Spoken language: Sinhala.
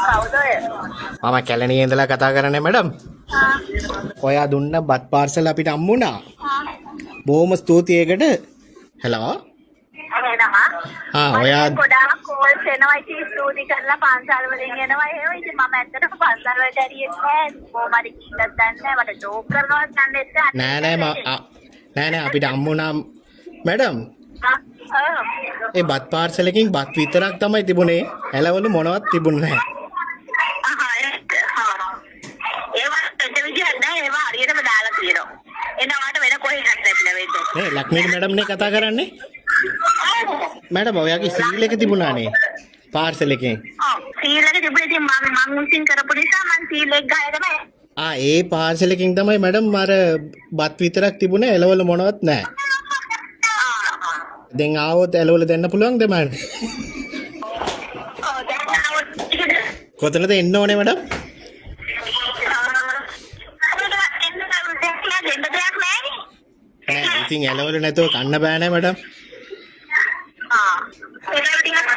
කවුද ඔය? මම කැලණියේ ඉඳලා කතා කරන්නේ මැඩම්. ඔයා දුන්න බත් පාර්සල් අපිට හම්බුණා. බොහොම ස්තුතියි ඒකට. හෙලෝ. ඔයා ගොඩාක් කෝල්ස් එනවා ඉතින් ස්තුති කරලා පන්සල් වලින් එනවා එහෙම ඉතින් මම ඇත්තටම පන්සල් වලට ඇරියෙත් නෑ කොහොම හරි කිව්වත් දන්නේ නෑ මට ජෝක් කරනවත් දන්නේ නෑ අපිට හම්බුණා මැඩම්. ඒ බත් පාර්සල් එකකින් බත් විතරක් තමයි තිබුණේ. ඇලවලු මොනවත් තිබුණේ නැහැ. ඒවා හරියටම දාලා තියෙනවා. එනවාට වෙන කොහෙවත් නැතිලා වෙන්නේ. නේ ලක්ෂ්මී මැඩම් නේ කතා කරන්නේ. මැඩම් ඔයාගේ සීල් එක තිබුණානේ පාර්සල් එකේ. ඔව් සීල් එක තිබුණේ ඉතින් මම උන්සින් කරපු නිසා මම සීල් එක ගහලා තමයි. ඒ පාර්සල් එකකින් තමයි මැඩම් අර බත් විතරක් තිබුණේ එළවලු මොනවත් නැහැ. දැන් ආවොත් එළවලු දෙන්න පුළුවන්ද මැඩම්? ඔව් දැන් ආවොත් කොතනද එන්න ඕනේ මැඩම්? නෑ ඉතින් එළවලු නැතුව කන්න බෑනේ මැඩම්. ඒක ටිකක්